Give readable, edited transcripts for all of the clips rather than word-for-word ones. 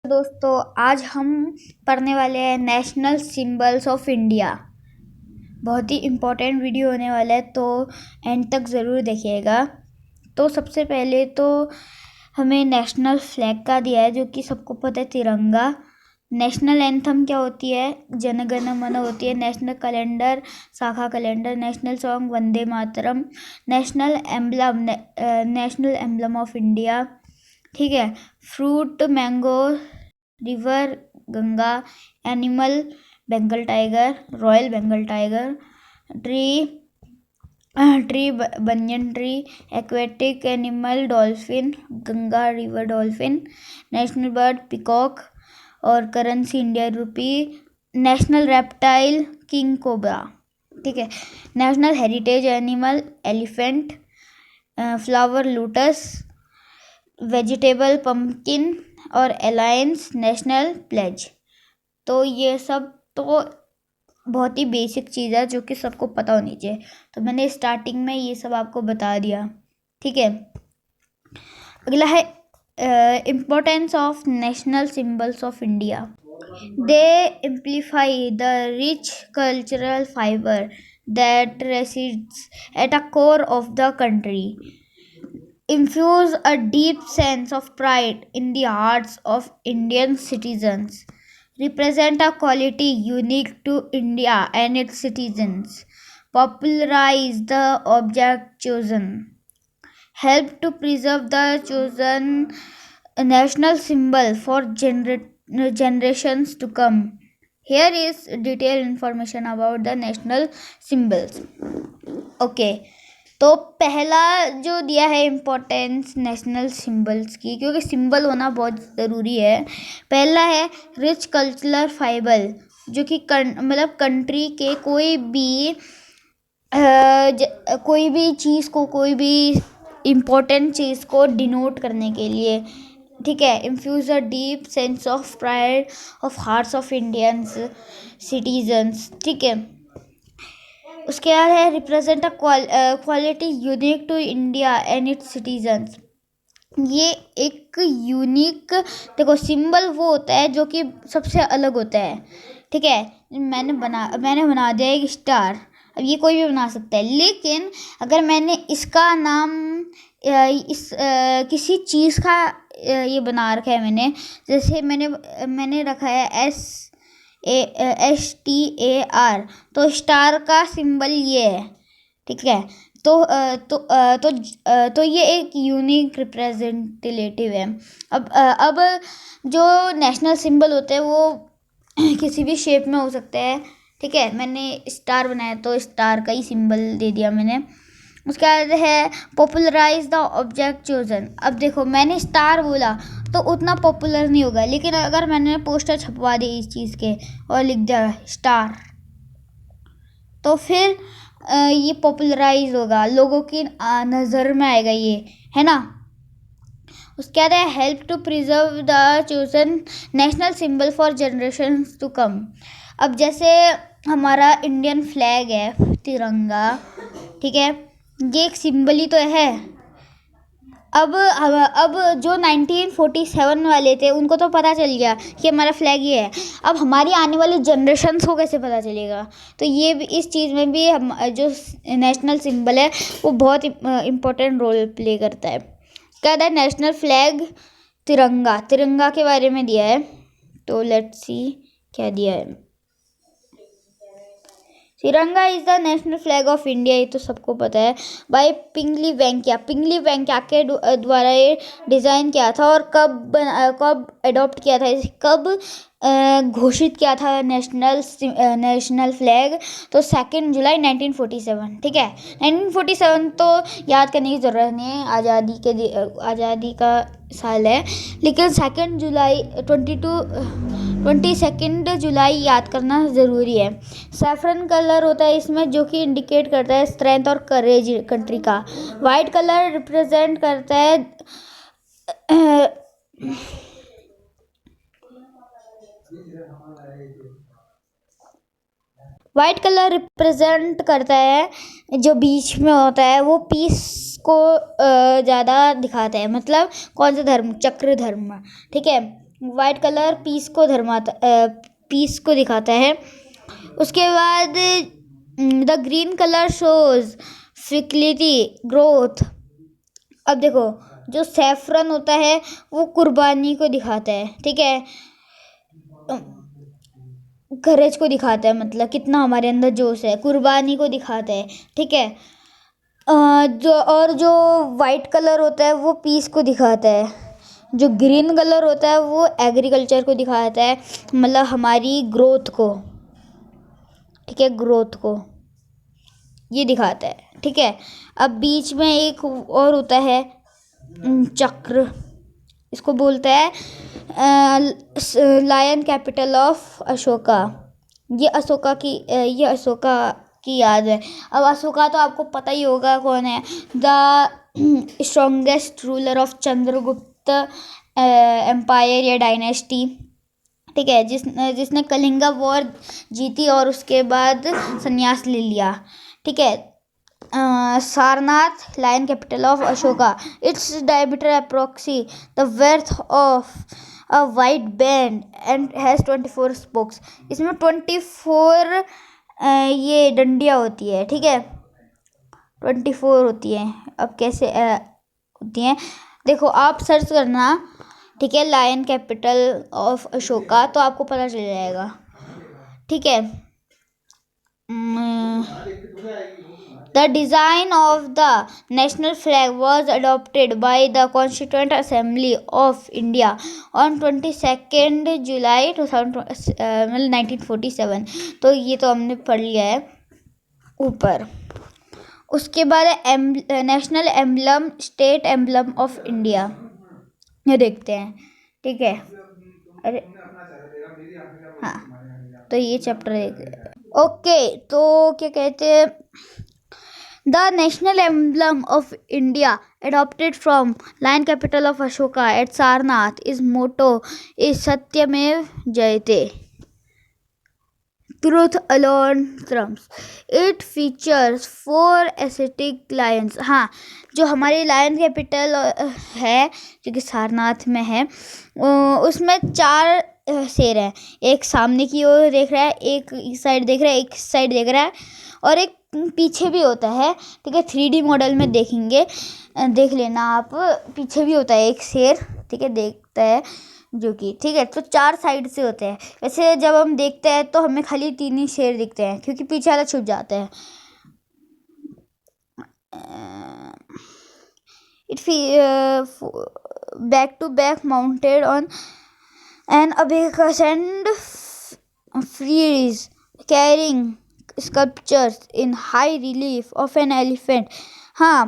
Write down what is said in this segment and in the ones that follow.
दोस्तों, आज हम पढ़ने वाले हैं नेशनल सिंबल्स ऑफ इंडिया। बहुत ही इम्पोर्टेंट वीडियो होने वाला है, तो एंड तक ज़रूर देखिएगा। तो सबसे पहले तो हमें नेशनल फ्लैग का दिया है, जो कि सबको पता है, तिरंगा। नेशनल एंथम क्या होती है? जन गण मन होती है। National calendar, Shaka calendar. National song Vande Mataram. National emblem of India, ठीक है। Fruit mango, river Ganga, animal Bengal tiger, royal Bengal tiger. Tree banyan tree. Aquatic animal dolphin, Ganga river dolphin. National bird peacock और currency India rupee. National reptile king cobra, ठीक है। National heritage animal elephant. Flower lotus. Vegetable pumpkin और alliance. National pledge. तो ये सब तो बहुत ही basic चीज़ है जो कि सबको पता होनी चाहिए। तो मैंने स्टार्टिंग में ये सब आपको बता दिया, ठीक है। अगला है importance of national symbols of India. They amplify the rich cultural fibre that resides at a core of the country, infuse a deep sense of pride in the hearts of Indian citizens, represent a quality unique to India and its citizens, popularize the object chosen, help to preserve the chosen national symbol for generations to come. Here is detailed information about the national symbols. Okay. तो पहला जो दिया है importance national symbols की, क्योंकि symbol होना बहुत ज़रूरी है। पहला है रिच कल्चरल फाइबर, जो कि मतलब कंट्री के कोई भी चीज़ को, कोई भी इम्पोर्टेंट चीज़ को डिनोट करने के लिए, ठीक है। Infuse a deep sense of pride of hearts of Indians citizens, ठीक है। उसके बाद है represent a quality unique to India and its citizens. ये एक यूनिक, देखो, सिंबल वो होता है जो कि सबसे अलग होता है, ठीक है। मैंने बना दिया एक स्टार। अब ये कोई भी बना सकता है, लेकिन अगर मैंने इसका नाम किसी चीज़ का ये बना रखा है, जैसे मैंने रखा है STAR, तो स्टार का सिंबल ये है, ठीक है। तो ये एक यूनिक रिप्रेजेंटेटिव है। अब जो नेशनल सिंबल होते हैं वो किसी भी शेप में हो सकते हैं, ठीक है। मैंने स्टार बनाया तो स्टार का ही सिंबल दे दिया मैंने। उसके बाद है पॉपुलराइज द ऑब्जेक्ट चोजन। अब देखो, मैंने स्टार बोला तो उतना पॉपुलर नहीं होगा, लेकिन अगर मैंने पोस्टर छपवा दिए इस चीज़ के और लिख दिया स्टार, तो फिर ये पॉपुलराइज होगा, लोगों की नज़र में आएगा, ये है ना। उसके बाद है help to preserve the chosen national symbol for generations to come. अब जैसे हमारा इंडियन फ्लैग है, तिरंगा, ठीक है, ये एक सिंबल ही तो है। अब जो 1947 वाले थे उनको तो पता चल गया कि हमारा फ्लैग ये है। अब हमारी आने वाली जनरेशन्स को कैसे पता चलेगा? तो ये भी, इस चीज़ में भी हम जो नेशनल सिंबल है वो बहुत इम्पोर्टेंट रोल प्ले करता है। क्या है नेशनल फ्लैग? तिरंगा के बारे में दिया है, तो लेट्स सी क्या दिया है। तिरंगा is the national flag of India, ये तो सबको पता है। बाय पिंगली वेंकैया के द्वारा ये डिज़ाइन किया था। और कब अडॉप्ट किया था, कब घोषित किया था नेशनल फ्लैग? तो 2 जुलाई 1947, ठीक है। 1947 तो याद करने की ज़रूरत नहीं है, आज़ादी का साल है, लेकिन 22 जुलाई याद करना ज़रूरी है। सैफरन कलर होता है इसमें, जो कि इंडिकेट करता है स्ट्रेंथ और करेज कंट्री का। वाइट कलर रिप्रेजेंट करता है वाइट कलर रिप्रेजेंट करता है, जो बीच में होता है वो पीस को ज़्यादा दिखाता है। मतलब कौन सा धर्म? चक्र धर्म, ठीक है। वाइट कलर पीस को दिखाता है। उसके बाद the green colour shows fertility growth. अब देखो, जो सैफरन होता है वो कुर्बानी को दिखाता है, ठीक है, करेज को दिखाता है, मतलब कितना हमारे अंदर जोश है, कुर्बानी को दिखाता है, ठीक है। जो वाइट कलर होता है वो पीस को दिखाता है। जो ग्रीन कलर होता है वो एग्रीकल्चर को दिखाता है, मतलब हमारी ग्रोथ को, ठीक है, ग्रोथ को ये दिखाता है, ठीक है। अब बीच में एक और होता है चक्र, इसको बोलते हैं लायन कैपिटल ऑफ अशोका। ये अशोका की याद है। अब अशोका तो आपको पता ही होगा कौन है, the strongest ruler of Chandragupta empire या डायनेस्टी, ठीक है, जिसने कलिंगा वॉर जीती और उसके बाद संन्यास ले लिया, ठीक है। Sarnath lion capital of Ashoka, its diameter approxi the width of a wide band and has 24 spokes। इसमें 24 ये डंडियाँ होती है, ठीक है, 24 होती है। अब कैसे होती हैं, देखो आप सर्च करना, ठीक है, लायन कैपिटल ऑफ अशोका, तो आपको पता चल जाएगा, ठीक है। The design of the national flag was adopted by the Constituent Assembly of India on 22nd July 1947। तो ये तो हमने पढ़ लिया है ऊपर। उसके बाद national emblem, state emblem of India, ये देखते हैं, ठीक है। अरे हाँ, तो ये चैप्टर ओके, तो क्या कहते हैं, the national emblem of India adopted from lion capital of Ashoka at Sarnath, its motto is सत्यमेव जयते, truth alone trumps। It features 4 ascetic lions। हाँ, जो हमारी लायन कैपिटल है जो कि सारनाथ में है, उसमें 4 शेर हैं। एक सामने की ओर देख रहा है, एक इस साइड देख रहा है, एक इस साइड देख रहा है, और एक पीछे भी होता है, ठीक है। 3D मॉडल में देखेंगे, देख लेना आप, पीछे भी होता है एक शेर, ठीक है, देखता है जो कि, ठीक है। तो 4 साइड से होते हैं। वैसे जब हम देखते हैं तो हमें खाली 3 ही शेर दिखते हैं, क्योंकि पीछे वाला छुप जाता है। It back to back mounted on an abacused frieze carrying sculptures in high relief of an elephant। हाँ,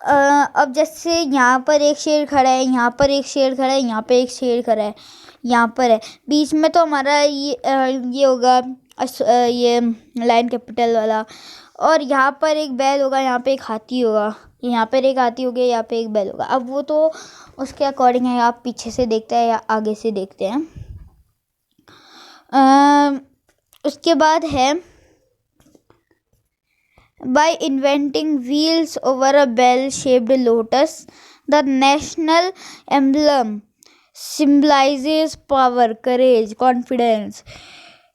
अब जैसे यहाँ पर एक शेर खड़ा है, यहाँ पर एक शेर खड़ा है, यहाँ पे एक शेर खड़ा है, यहाँ पर है, बीच में तो हमारा ये होगा ये लायन कैपिटल वाला, और यहाँ पर एक बैल होगा, यहाँ पे एक हाथी होगा, यहाँ पर एक हाथी हो गया, यहाँ पे एक बैल होगा। अब वो तो उसके अकॉर्डिंग है, आप पीछे से देखते हैं या आगे से देखते हैं। उसके बाद है by inventing wheels over a bell-shaped lotus, the national emblem symbolizes power, courage, confidence,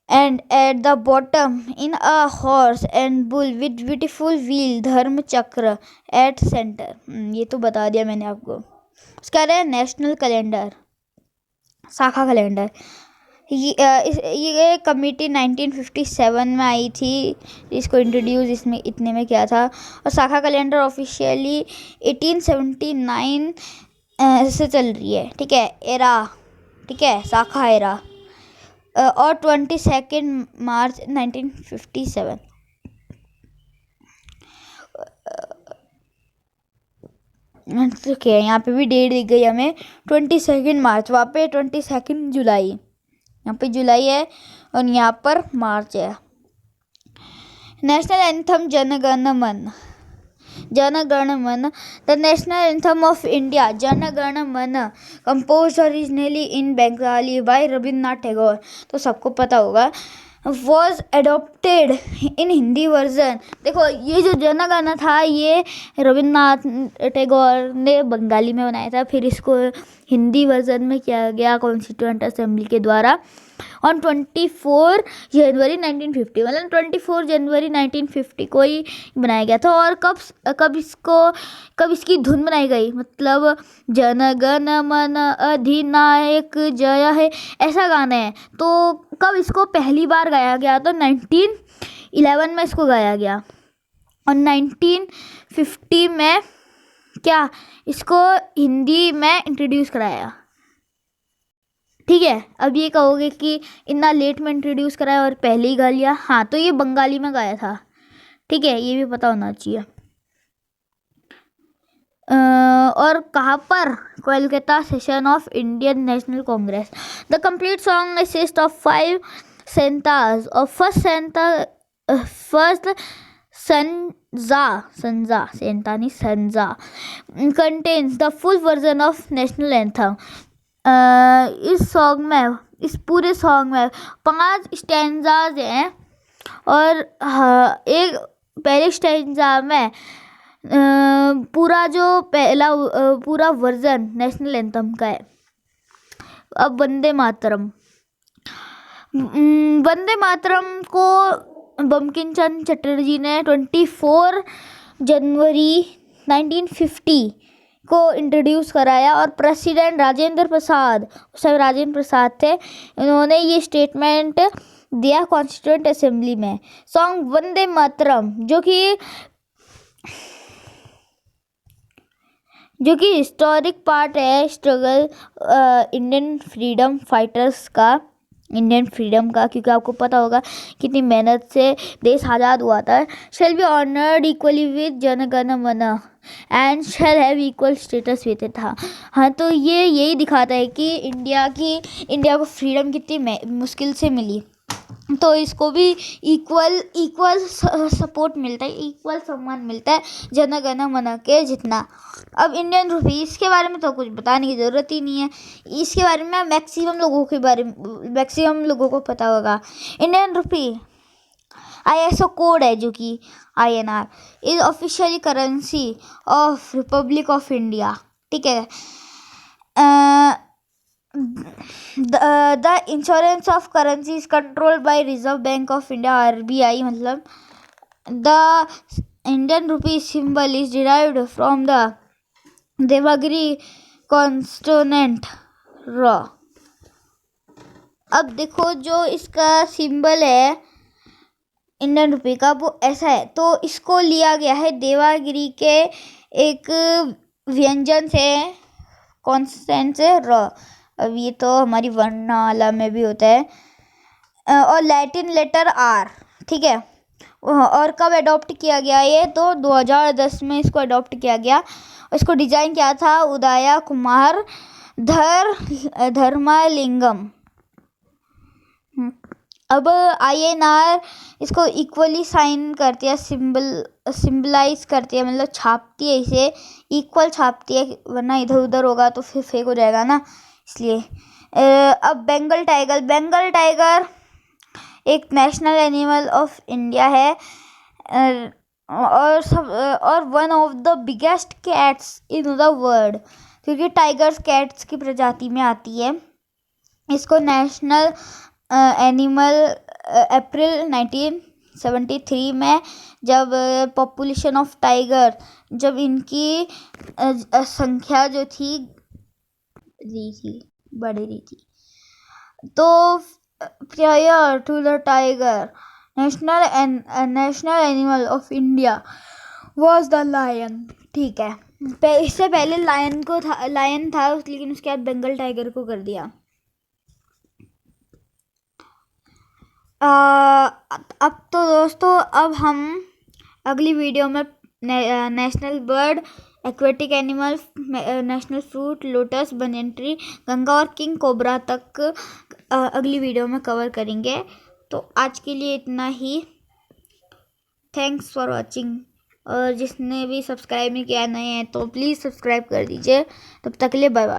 and at the bottom in a horse and bull with beautiful wheel, dharma chakra at center। ये तो बता दिया मैंने आपको। उसका है नेशनल कैलेंडर, शाखा कैलेंडर। ये committee 1957 में आई थी, इसको इंट्रोड्यूस इसमें इतने में किया था। और शाखा कैलेंडर ऑफिशियली 1879 से चल रही है, ठीक है, एरा, ठीक है, शाखा एरा, और 22 मार्च 1957। ठीक है, यहाँ पे भी डेट दिख गई हमें, 22 मार्च, वहाँ पे 22 जुलाई, यहाँ पे जुलाई है और यहाँ पर मार्च है। नेशनल एंथम जन गण मन, the national anthem of India, Jana Gana मन, कंपोज्ड ओरिजिनली इन बंगाली बाय रविन्द्रनाथ टैगोर। तो सबको पता होगा was adopted in Hindi version. देखो ये जो जनगण था ये रविन्द्रनाथ टैगोर ने बंगाली में बनाया था, फिर इसको हिंदी वर्जन में किया गया कॉन्स्टिट्यूएंट असेंबली के द्वारा ऑन 24 जनवरी 1950, मतलब 24 जनवरी 1950 को ही बनाया गया था। और कब इसकी धुन बनाई गई, मतलब जन गण मन अधिनायक जय है, ऐसा गाना है। तो कब इसको पहली बार गाया गया, तो 1911 में इसको गाया गया। और 1950 में क्या इसको हिंदी में इंट्रोड्यूस कराया। ठीक है, अब ये कहोगे कि इतना लेट में इंट्रोड्यूस कराया और पहले ही गा लिया। हाँ, तो ये बंगाली में गाया था। ठीक है, ये भी पता होना चाहिए। और कहाँ पर, Kolkata session of Indian National Congress. The complete song consist of 5 stanzas और फर्स्ट संजा सेंटा नहीं stanza contains the full version of national anthem. इस सॉन्ग में, इस पूरे सॉन्ग में 5 स्टैंजाज हैं और एक पहले स्टैंजा में पूरा जो पहला पूरा वर्जन नेशनल एंथम का है। अब वंदे मातरम को बंकिम चंद्र चटर्जी ने 24 जनवरी 1950 को इंट्रोड्यूस कराया और प्रेसिडेंट राजेंद्र प्रसाद थे, उन्होंने ये स्टेटमेंट दिया कॉन्स्टिट्यूएंट असेंबली में। सॉन्ग वंदे मातरम जो कि हिस्टोरिक पार्ट है स्ट्रगल इंडियन फ्रीडम फाइटर्स का, क्योंकि आपको पता होगा कितनी मेहनत से देश आज़ाद हुआ था। Shall be honoured equally with Jana Gana मन and shall have equal status with it. हाँ, तो ये यही दिखाता है कि इंडिया को फ्रीडम कितनी मुश्किल से मिली, तो इसको भी इक्वल सपोर्ट मिलता है, इक्वल सम्मान मिलता है जन गण मन के जितना। अब इंडियन रुपी, इसके बारे में तो कुछ बताने की ज़रूरत ही नहीं है, इसके बारे में मैक्सिमम लोगों को पता होगा। इंडियन रुपी ISO कोड है जो कि INR is officially currency of Republic of India. ठीक है, the insurance of currency is controlled by Reserve Bank of India RBI। मतलब the Indian rupee symbol is derived from the Devanagari consonant र। अब देखो जो इसका सिंबल है इंडियन रुपी का वो ऐसा है, तो इसको लिया गया है देवगिरी के एक व्यंजन से, कॉन्स्टेंट से र। अब ये तो हमारी वर्णमाला में भी होता है, और लैटिन लेटर R। ठीक है, और कब अडॉप्ट किया गया ये, तो 2010 में इसको अडॉप्ट किया गया। इसको डिजाइन किया था उदया कुमार धर्मालिंगम। अब INR इसको इक्वली साइन करती है, सिंबलाइज करती है, मतलब छापती है, इसे इक्वल छापती है, वरना इधर उधर होगा तो फिर फेक हो जाएगा ना, इसलिए। अब बंगाल टाइगर एक नेशनल एनिमल ऑफ इंडिया है और one of the biggest cats in the world, क्योंकि टाइगर्स कैट्स की प्रजाति में आती है। इसको नेशनल एनिमल अप्रैल 1973 में, जब पॉपुलेशन ऑफ टाइगर, जब इनकी संख्या जो थी बढ़ रही थी, तो prior to the tiger national animal of India was the lion. ठीक है, इससे पहले लायन था, लेकिन उसके बाद बंगाल टाइगर को कर दिया। अब तो दोस्तों, अब हम अगली वीडियो में national bird, aquatic animal, national fruit, lotus, banyan tree, Ganga और किंग कोबरा तक अगली वीडियो में कवर करेंगे। तो आज के लिए इतना ही। Thanks for watching. और जिसने भी सब्सक्राइब नहीं किया नए हैं तो प्लीज़ सब्सक्राइब कर दीजिए। तब तक के लिए बाय बाय।